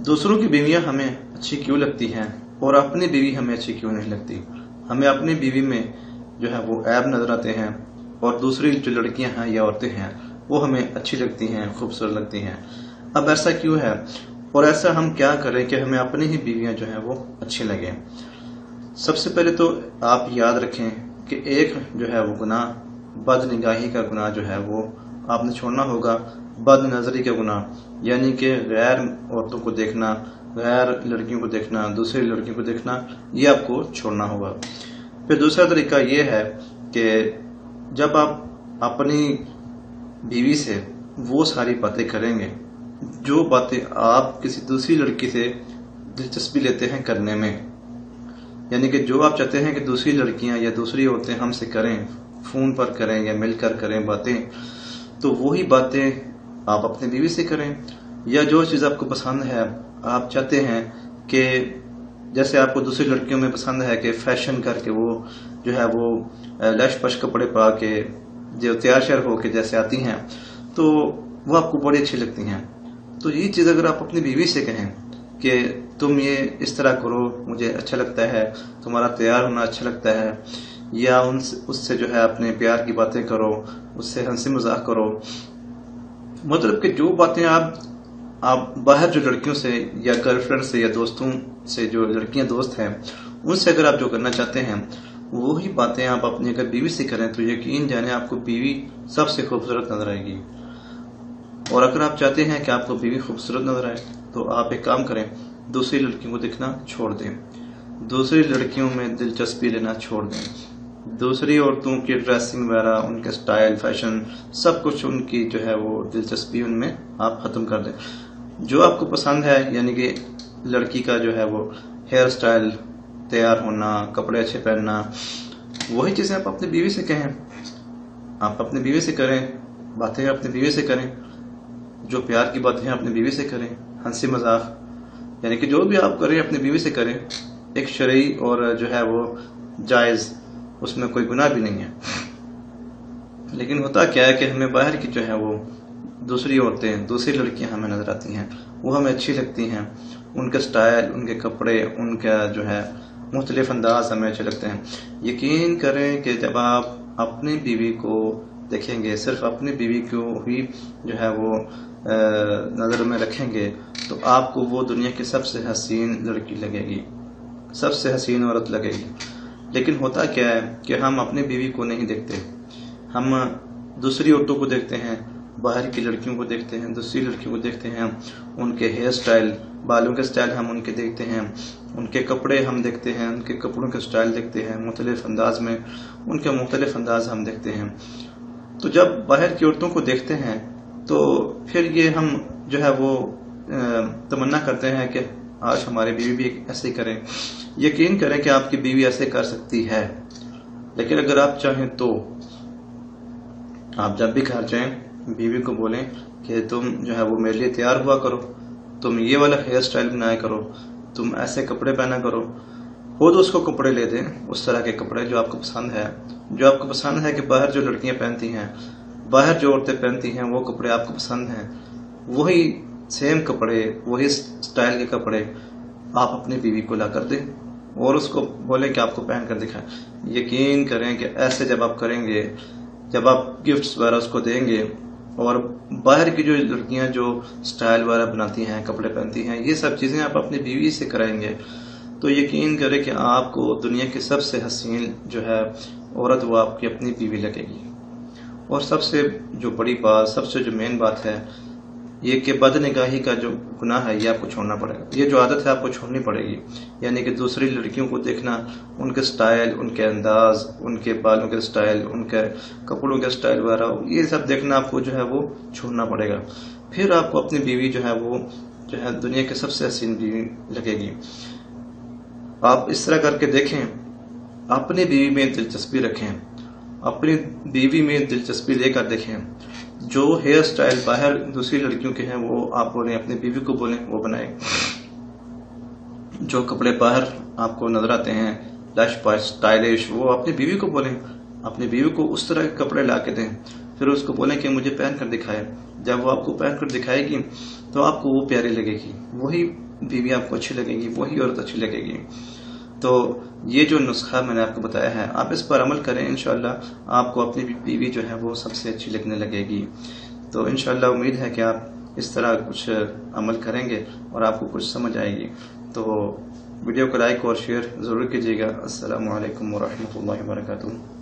دوسروں کی بیویاں ہمیں اچھی کیوں لگتی ہیں اور اپنی بیوی ہمیں اچھی کیوں نہیں لگتی؟ ہمیں اپنی بیوی میں جو ہے وہ عیب نظر آتے ہیں اور دوسری جو لڑکیاں ہیں یا عورتیں ہیں وہ ہمیں اچھی لگتی ہیں، خوبصورت لگتی ہیں۔ اب ایسا کیوں ہے اور ایسا ہم کیا کریں کہ ہمیں اپنی ہی بیویاں جو ہیں وہ اچھی لگیں؟ سب سے پہلے تو آپ یاد رکھیں کہ ایک جو ہے وہ گناہ بد نگاہی کا گناہ جو ہے وہ آپ نے چھوڑنا ہوگا۔ بد نظری کا گناہ یعنی کہ غیر عورتوں کو دیکھنا، غیر لڑکیوں کو دیکھنا، دوسری لڑکیوں کو دیکھنا، یہ آپ کو چھوڑنا ہوگا۔ پھر دوسرا طریقہ یہ ہے کہ جب آپ اپنی بیوی سے وہ ساری باتیں کریں گے جو باتیں آپ کسی دوسری لڑکی سے دلچسپی لیتے ہیں کرنے میں، یعنی کہ جو آپ چاہتے ہیں کہ دوسری لڑکیاں یا دوسری عورتیں ہم سے کریں، فون پر کریں یا مل کر کریں باتیں، تو وہی باتیں آپ اپنی بیوی سے کریں۔ یا جو چیز آپ کو پسند ہے، آپ چاہتے ہیں کہ جیسے آپ کو دوسری لڑکیوں میں پسند ہے کہ فیشن کر کے وہ جو ہے وہ لش پش کپڑے پا کے جو تیار شیار ہو کے جیسے آتی ہیں، تو وہ آپ کو بڑی اچھی لگتی ہیں۔ تو یہ چیز اگر آپ اپنی بیوی سے کہیں کہ تم یہ اس طرح کرو، مجھے اچھا لگتا ہے، تمہارا تیار ہونا اچھا لگتا ہے، یا اس سے جو ہے اپنے پیار کی باتیں کرو، اس سے ہنسی مذاق کرو، مطلب کہ جو باتیں آپ باہر جو لڑکیوں سے یا گرل فرینڈ سے یا دوستوں سے جو لڑکیاں دوست ہیں ان سے اگر آپ جو کرنا چاہتے ہیں وہی باتیں آپ اپنی اگر بیوی سے کریں تو یقین جانے آپ کو بیوی سب سے خوبصورت نظر آئے گی۔ اور اگر آپ چاہتے ہیں کہ آپ کو بیوی خوبصورت نظر آئے تو آپ ایک کام کریں، دوسری لڑکیوں کو دیکھنا چھوڑ دیں، دوسری لڑکیوں میں دلچسپی لینا چھوڑ دیں، دوسری عورتوں کی ڈریسنگ وغیرہ، ان کے سٹائل، فیشن، سب کچھ ان کی جو ہے وہ دلچسپی ان میں آپ ختم کر دیں۔ جو آپ کو پسند ہے یعنی کہ لڑکی کا جو ہے وہ ہیئر سٹائل، تیار ہونا، کپڑے اچھے پہننا، وہی چیزیں آپ اپنی بیوی سے کہیں، آپ اپنی بیوی سے کریں، باتیں اپنی بیوی سے کریں، جو پیار کی باتیں ہیں اپنی بیوی سے کریں، ہنسی مذاق، یعنی کہ جو بھی آپ کریں اپنی بیوی سے کریں، ایک شرعی اور جو ہے وہ جائز، اس میں کوئی گناہ بھی نہیں ہے۔ لیکن ہوتا کیا ہے کہ ہمیں باہر کی جو ہے وہ دوسری عورتیں، دوسری لڑکیاں ہمیں نظر آتی ہیں، وہ ہمیں اچھی لگتی ہیں، ان کے سٹائل، ان کے کپڑے، ان کا جو ہے مختلف انداز ہمیں اچھے لگتے ہیں۔ یقین کریں کہ جب آپ اپنی بیوی کو دیکھیں گے، صرف اپنی بیوی کو ہی جو ہے وہ نظر میں رکھیں گے تو آپ کو وہ دنیا کی سب سے حسین لڑکی لگے گی، سب سے حسین عورت لگے گی۔ لیکن ہوتا کیا ہے کہ ہم اپنی بیوی کو نہیں دیکھتے، ہم دوسری عورتوں کو دیکھتے ہیں، باہر کی لڑکیوں کو دیکھتے ہیں، دوسری لڑکیوں کو دیکھتے ہیں، ان کے ہیئر سٹائل، بالوں کے سٹائل ہم ان کے دیکھتے ہیں، ان کے کپڑے ہم دیکھتے ہیں، ان کے کپڑوں کے سٹائل دیکھتے ہیں، مختلف انداز میں ان کے مختلف انداز ہم دیکھتے ہیں۔ تو جب باہر کی عورتوں کو دیکھتے ہیں تو پھر یہ ہم جو ہے وہ تمنا کرتے ہیں کہ آج ہماری بیوی بھی ایسے ہی کریں۔ یقین کریں کہ آپ کی بیوی ایسے کر سکتی ہے، لیکن اگر آپ چاہیں تو آپ جب بھی گھر جائیں بیوی کو بولیں کہ تم جو ہے وہ میرے لیے تیار ہوا کرو، تم یہ والا ہیئر سٹائل بنایا کرو، تم ایسے کپڑے پہنا کرو، خود اس کو کپڑے لے دیں، اس طرح کے کپڑے جو آپ کو پسند ہے، جو آپ کو پسند ہے کہ باہر جو لڑکیاں پہنتی ہیں، باہر جو عورتیں پہنتی ہیں وہ کپڑے آپ کو پسند ہیں، وہی سیم کپڑے، وہی سٹائل کے کپڑے آپ اپنی بیوی کو لا کر دیں اور اس کو بولیں کہ آپ کو پہن کر دکھائیں۔ یقین کریں کہ ایسے جب آپ کریں گے، جب آپ گفٹس وغیرہ اس کو دیں گے اور باہر کی جو لڑکیاں جو سٹائل وغیرہ بناتی ہیں، کپڑے پہنتی ہیں، یہ سب چیزیں آپ اپنی بیوی سے کرائیں گے تو یقین کریں کہ آپ کو دنیا کی سب سے حسین جو ہے عورت وہ آپ کی اپنی بیوی لگے گی۔ اور سب سے جو بڑی بات، سب سے جو مین بات ہے یہ کہ بد نگاہی کا جو گناہ ہے یہ آپ کو چھوڑنا پڑے گا، یہ جو عادت ہے آپ کو چھوڑنی پڑے گی، یعنی کہ دوسری لڑکیوں کو دیکھنا، ان کے سٹائل، ان کے انداز، ان کے بالوں کے سٹائل، ان کے کپڑوں کے سٹائل وغیرہ، یہ سب دیکھنا آپ کو جو ہے وہ چھوڑنا پڑے گا۔ پھر آپ کو اپنی بیوی جو ہے وہ جو ہے دنیا کی سب سے حسین بیوی لگے گی۔ آپ اس طرح کر کے دیکھیں، اپنی بیوی میں دلچسپی رکھیں، اپنی بیوی میں دلچسپی لے کر دیکھیں، جو ہیئر سٹائل باہر دوسری لڑکیوں کے ہیں وہ آپ بولیں، اپنی بیوی کو بولیں وہ بنائیں، جو کپڑے باہر آپ کو نظر آتے ہیں لش پش سٹائلش، وہ اپنی بیوی کو بولیں، اپنی بیوی کو اس طرح کے کپڑے لا کے دیں۔ پھر اس کو بولیں کہ مجھے پہن کر دکھائے. جب وہ آپ کو پہن کر دکھائے گی تو آپ کو وہ پیاری لگے گی، وہی بیوی آپ کو اچھی لگے گی، وہی عورت اچھی لگے گی. تو یہ جو نسخہ میں نے آپ کو بتایا ہے، آپ اس پر عمل کریں، انشاءاللہ آپ کو اپنی بیوی جو ہے وہ سب سے اچھی لگنے لگے گی. تو انشاءاللہ امید ہے کہ آپ اس طرح کچھ عمل کریں گے اور آپ کو کچھ سمجھ آئے گی. تو ویڈیو کو لائک اور شیئر ضرور کیجیے گا. السلام علیکم ورحمۃ اللہ وبرکاتہ.